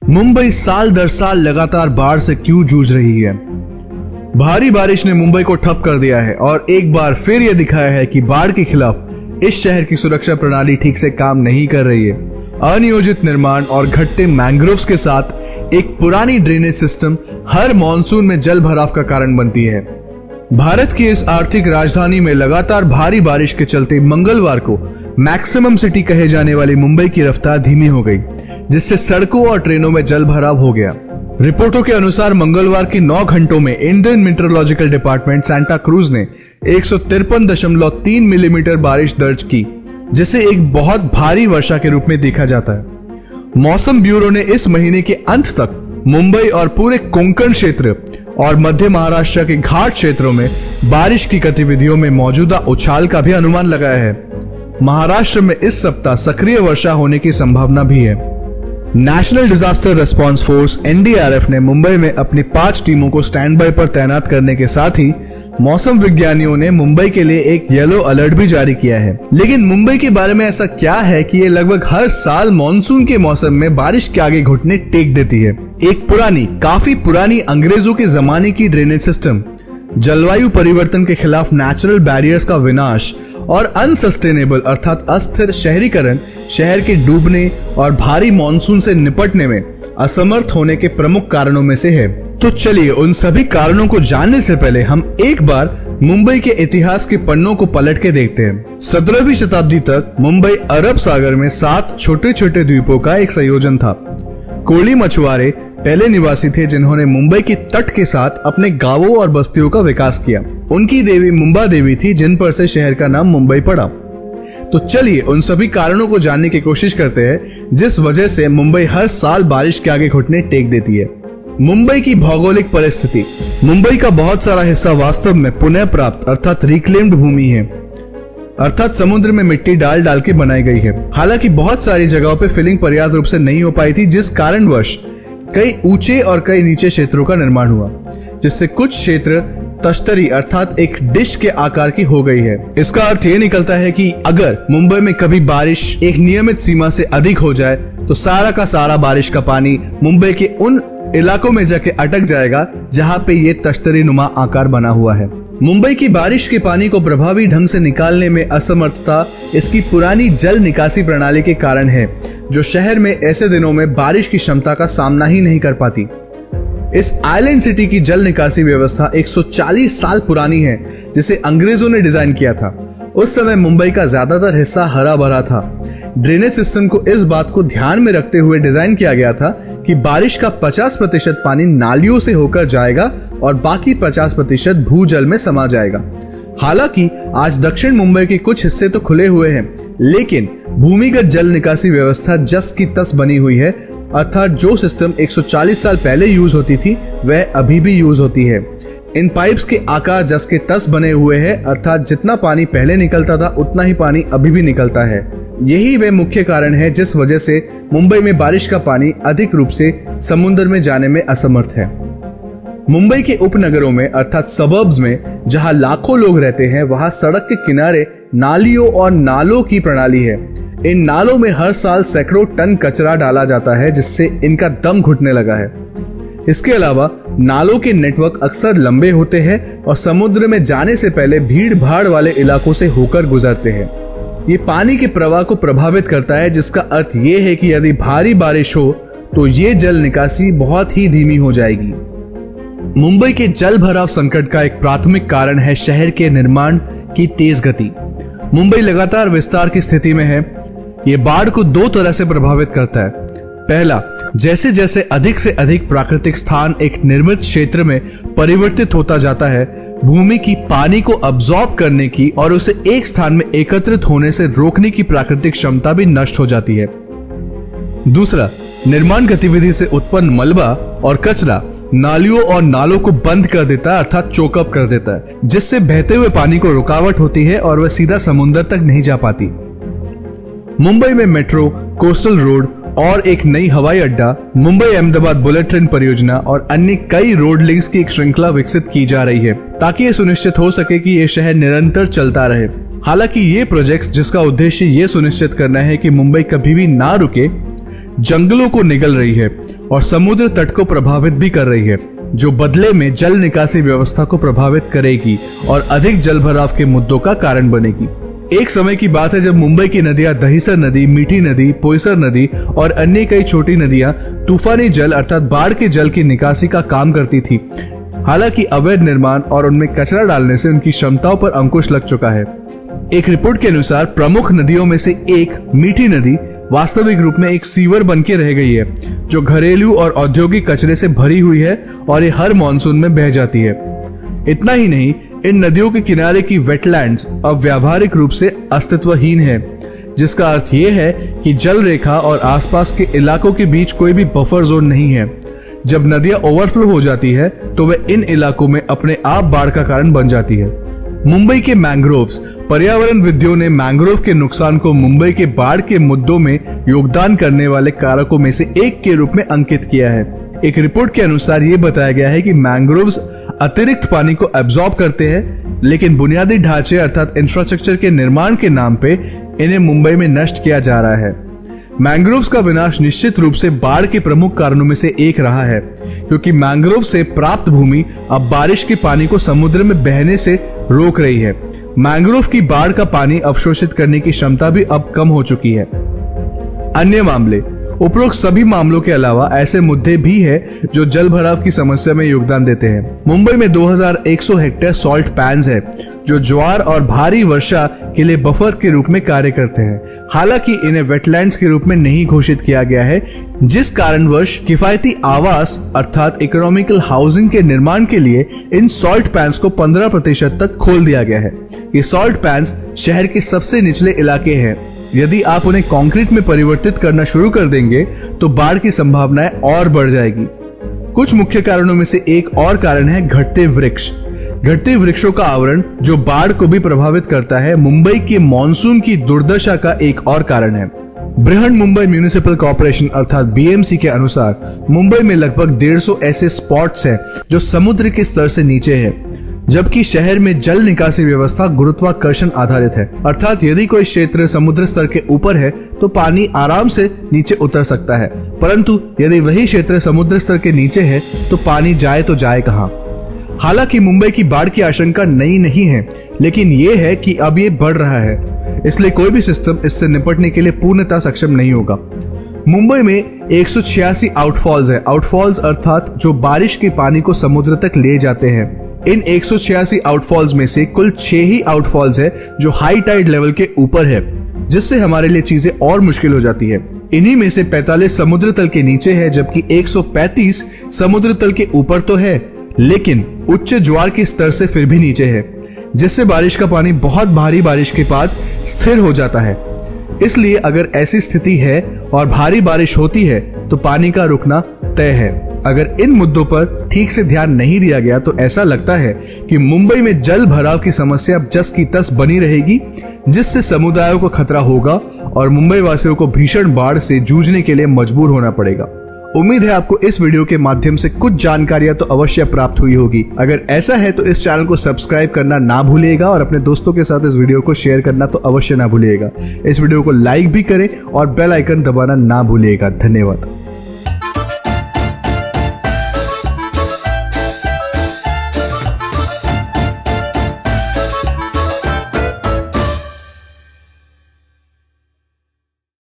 मुंबई साल दर साल लगातार बाढ़ से क्यों जूझ रही है? भारी बारिश ने मुंबई को ठप कर दिया है और एक बार फिर यह दिखाया है कि बाढ़ के खिलाफ इस शहर की सुरक्षा प्रणाली ठीक से काम नहीं कर रही है। अनियोजित निर्माण और घटते मैंग्रोव्स के साथ एक पुरानी ड्रेनेज सिस्टम हर मॉनसून में जल भराव का कारण बनती है। भारत की इस आर्थिक राजधानी में लगातार भारी बारिश के चलते मंगलवार को मैक्सिमम सिटी कहे जाने वाली मुंबई की रफ्तार धीमी हो गई, जिससे सड़कों और ट्रेनों में जल भराव हो गया। रिपोर्टों के अनुसार मंगलवार के 9 घंटों में Indian meteorological department Santa cruise ने 153.3 मिलीमीटर बारिश दर्ज की, जिसे एक बहुत भारी वर्षा के रूप में देखा जाता है। मौसम ब्यूरो ने इस महीने के अंत तक मुंबई और पूरे कोंकण क्षेत्र और मध्य महाराष्ट्र के घाट क्षेत्रों में बारिश की गतिविधियों में मौजूदा उछाल का भी अनुमान लगाया है। महाराष्ट्र में इस सप्ताह सक्रिय वर्षा होने की संभावना भी है। National disaster response force NDRF ने मुंबई में अपनी 5 टीमों को स्टैंड बाय पर तैनात करने के साथ ही मौसम विज्ञानियों ने मुंबई के लिए एक येलो अलर्ट भी जारी किया है। लेकिन मुंबई के बारे में ऐसा क्या है कि ये लगभग हर साल मॉनसून के मौसम में बारिश के आगे घुटने टेक देती है? एक काफी पुरानी अंग्रेजों के जमाने की ड्रेनेज सिस्टम, जलवायु परिवर्तन के खिलाफ नेचुरल बैरियर्स का विनाश और अनसस्टेनेबल अर्थात अस्थिर शहरीकरण शहर के डूबने और भारी मॉनसून से निपटने में असमर्थ होने के प्रमुख कारणों में से है। तो चलिए उन सभी कारणों को जानने से पहले हम एक बार मुंबई के इतिहास के पन्नों को पलट के देखते हैं। 17वीं शताब्दी तक मुंबई अरब सागर में 7 छोटे छोटे द्वीपों का एक संयोजन था। कोली मछुआरे पहले निवासी थे जिन्होंने मुंबई के तट के साथ अपने गांवों और बस्तियों का विकास किया। उनकी देवी मुंबा देवी थी, जिन पर से शहर का नाम मुंबई पड़ा। तो चलिए उन सभी कारणों को जानने की कोशिश करते हैं जिस वजह से मुंबई हर साल बारिश के आगे घुटने टेक देती है। मुंबई की भौगोलिक परिस्थिति। मुंबई का बहुत सारा हिस्सा वास्तव में पुनः प्राप्त अर्थात रिक्लेम्ड भूमि है, अर्थात समुद्र में मिट्टी डाल डाल के बनाई गई है। हालांकि बहुत सारी जगहों पे फिलिंग पर्याप्त रूप से नहीं हो पाई थी, जिस कारणवश कई ऊंचे और कई नीचे क्षेत्रों का निर्माण हुआ, जिससे कुछ क्षेत्र तश्तरी अर्थात एक डिश के आकार की हो गई है। इसका अर्थ ये निकलता है कि अगर मुंबई में कभी बारिश एक नियमित सीमा से अधिक हो जाए तो सारा का सारा बारिश का पानी मुंबई के उन इलाकों में जाके अटक जाएगा जहां पे ये तश्तरी नुमा आकार बना हुआ है। मुंबई की बारिश के पानी को प्रभावी ढंग से निकालने में असमर्थता इसकी पुरानी जल निकासी प्रणाली के कारण है, जो शहर में ऐसे दिनों में बारिश की क्षमता का सामना ही नहीं कर पाती। इस आइलैंड सिटी की जल निकासी व्यवस्था 140 साल पुरानी है, जिसे अंग्रेजों ने डिजाइन किया था। उस समय मुंबई का ज्यादातर हिस्सा हरा भरा था। ड्रेनेज सिस्टम को इस बात को ध्यान में रखते हुए डिजाइन किया गया था कि बारिश का 50% पानी नालियों से होकर जाएगा और बाकी 50% भूजल में समा जाएगा। हालांकि आज दक्षिण मुंबई के कुछ हिस्से तो खुले हुए हैं, लेकिन भूमिगत जल निकासी व्यवस्था जस की तस बनी हुई है, अर्थात जो सिस्टम 140 साल पहले यूज होती थी वह अभी भी यूज होती है। इन पाइप्स के आकार जस के तस बने हुए हैं, अर्थात जितना पानी पहले निकलता था उतना ही पानी अभी भी निकलता है। यही वह मुख्य कारण है जिस वजह से मुंबई में बारिश का पानी अधिक रूप से समुद्र में जाने में असमर्थ है। मुंबई के उपनगरों में अर्थात सबर्ब्स में जहां लाखों लोग रहते हैं, वहां सड़क के किनारे नालियों और नालों की प्रणाली है। इन नालों में हर साल सैकड़ों टन कचरा डाला जाता है, जिससे इनका दम घुटने लगा है। इसके अलावा नालों के नेटवर्क अक्सर लंबे होते हैं और समुद्र में जाने से पहले भीड़ भाड़ वाले इलाकों से होकर गुजरते हैं। ये पानी के प्रवाह को प्रभावित करता है, जिसका अर्थ ये है कि यदि भारी बारिश हो तो ये जल निकासी बहुत ही धीमी हो जाएगी। मुंबई के जल भराव संकट का एक प्राथमिक कारण है शहर के निर्माण की तेज गति। मुंबई लगातार विस्तार की स्थिति में है। ये बाढ़ को 2 तरह से प्रभावित करता है। पहला, जैसे जैसे अधिक से अधिक प्राकृतिक स्थान एक निर्मित क्षेत्र में परिवर्तित होता जाता है, भूमि की पानी को अब्सॉर्ब करने की और उसे एक स्थान में एकत्रित होने से रोकने की प्राकृतिक क्षमता भी नष्ट हो जाती है। दूसरा, निर्माण गतिविधि से उत्पन्न मलबा और कचरा नालियों और नालों को बंद कर देता है, अर्थात चोकअप कर देता है, जिससे बहते हुए पानी को रुकावट होती है और वह सीधा समुद्र तक नहीं जा पाती। मुंबई में मेट्रो, कोस्टल रोड और एक नई हवाई अड्डा, मुंबई अहमदाबाद बुलेट ट्रेन परियोजना और अन्य कई रोड लिंक्स की एक श्रृंखला विकसित की जा रही है, ताकि ये सुनिश्चित हो सके कि ये शहर निरंतर चलता रहे। हालांकि ये प्रोजेक्ट्स जिसका उद्देश्य ये सुनिश्चित करना है कि मुंबई कभी भी ना रुके, जंगलों को निगल रही है और समुद्र तट को प्रभावित भी कर रही है, जो बदले में जल निकासी व्यवस्था को प्रभावित करेगी और अधिक जलभराव के मुद्दों का कारण बनेगी। एक समय की बात है जब मुंबई की नदियां दहिसर नदी, मीठी नदी, पोयसर नदी और अन्य कई छोटी नदियां तूफानी जल अर्थात बाढ़ के जल की निकासी का काम करती थी। हालांकि अवैध निर्माण और उनमें कचरा डालने से उनकी क्षमताओं पर अंकुश लग चुका है। एक रिपोर्ट के अनुसार प्रमुख नदियों में से एक मीठी नदी वास्तविक रूप में एक सीवर बन के रह गई है, जो घरेलू और औद्योगिक कचरे से भरी हुई है और ये हर मानसून में बह जाती है। इतना ही नहीं, इन नदियों के किनारे की वेटलैंड्स अब व्यावहारिक रूप से अस्तित्वहीन है, जिसका अर्थ ये है कि जल रेखा और आसपास के इलाकों के बीच कोई भी बफर जोन नहीं है। जब नदियां ओवरफ्लो हो जाती है तो वे इन इलाकों में अपने आप बाढ़ का कारण बन जाती है। मुंबई के मैंग्रोव्स। पर्यावरणविदों ने मैंग्रोव के नुकसान को मुंबई के बाढ़ के मुद्दों में योगदान करने वाले कारकों में से एक के रूप में अंकित किया है। एक रिपोर्ट के अनुसार ये बताया गया है कि मैंग्रोव्स अतिरिक्त पानी को एब्जॉर्ब करते हैं, लेकिन बुनियादी ढांचे अर्थात इंफ्रास्ट्रक्चर के निर्माण के नाम पे इन्हें मुंबई में नष्ट किया जा रहा है। मैंग्रोव्स का विनाश निश्चित रूप से बाढ़ के प्रमुख कारणों में से एक रहा है, क्योंकि मैंग्रोव से प्राप्त भूमि अब बारिश के पानी को समुद्र में बहने से रोक रही है। मैंग्रोव की बाढ़ का पानी अवशोषित करने की क्षमता भी अब कम हो चुकी है। अन्य मामले। उपरोक्त सभी मामलों के अलावा ऐसे मुद्दे भी हैं जो जल भराव की समस्या में योगदान देते हैं। मुंबई में 2100 हेक्टेयर सॉल्ट पैन्स है, जो ज्वार और भारी वर्षा के लिए बफर के रूप में कार्य करते हैं। हालांकि इन्हें वेटलैंड्स के रूप में नहीं घोषित किया गया है, जिस कारणवश किफायती आवास अर्थात इकोनॉमिकल हाउसिंग के निर्माण के लिए इन सॉल्ट पैन्स को 15% तक खोल दिया गया है। ये सॉल्ट पैन्स शहर के सबसे निचले इलाके हैं। यदि आप उन्हें कंक्रीट में परिवर्तित करना शुरू कर देंगे तो बाढ़ की संभावनाएं और बढ़ जाएगी। कुछ मुख्य कारणों में से एक और कारण है घटते वृक्ष। घटते वृक्षों का आवरण जो बाढ़ को भी प्रभावित करता है, मुंबई के मॉनसून की दुर्दशा का एक और कारण है। बृहन मुंबई म्युनिसिपल कॉर्पोरेशन अर्थात बीएमसी के अनुसार मुंबई में लगभग 150 ऐसे स्पॉट्स हैं जो समुद्र के स्तर से नीचे है, जबकि शहर में जल निकासी व्यवस्था गुरुत्वाकर्षण आधारित है। अर्थात यदि कोई क्षेत्र समुद्र स्तर के ऊपर है तो पानी आराम से नीचे उतर सकता है, परंतु यदि वही क्षेत्र समुद्र स्तर के नीचे है तो पानी जाए तो जाए कहां। हालांकि मुंबई की बाढ़ की आशंका नई नहीं है, लेकिन यह है कि अब ये बढ़ रहा है, इसलिए कोई भी सिस्टम इससे निपटने के लिए पूर्णतः सक्षम नहीं होगा। मुंबई में 186 आउटफॉल्स है। आउटफॉल्स अर्थात जो बारिश के पानी को समुद्र तक ले जाते हैं। इन 186 आउटफॉल्स में से कुल 6 ही आउटफॉल्स है जो हाई टाइड लेवल के ऊपर है, जिससे हमारे लिए चीजें और मुश्किल हो जाती है। इन्हीं में से 45 समुद्र तल के नीचे है, जबकि 135 समुद्र तल के ऊपर तो है, लेकिन उच्च ज्वार के स्तर से फिर भी नीचे है, जिससे बारिश का पानी बहुत भारी बारिश के बाद स्थिर हो जाता है। इसलिए अगर ऐसी स्थिति है और भारी बारिश होती है तो पानी का रुकना तय है। अगर इन मुद्दों पर ठीक से ध्यान नहीं दिया गया तो ऐसा लगता है कि मुंबई में जल भराव की समस्या जस की तस बनी रहेगी, जिससे समुदायों को खतरा होगा और मुंबई वासियों को भीषण बाढ़ से जूझने के लिए मजबूर होना पड़ेगा। उम्मीद है आपको इस वीडियो के माध्यम से कुछ जानकारियां तो अवश्य प्राप्त हुई होगी। अगर ऐसा है तो इस चैनल को सब्सक्राइब करना ना भूलिएगा और अपने दोस्तों के साथ इस वीडियो को शेयर करना तो अवश्य ना भूलिएगा। इस वीडियो को लाइक भी करें और बेल आइकन दबाना ना भूलिएगा। धन्यवाद।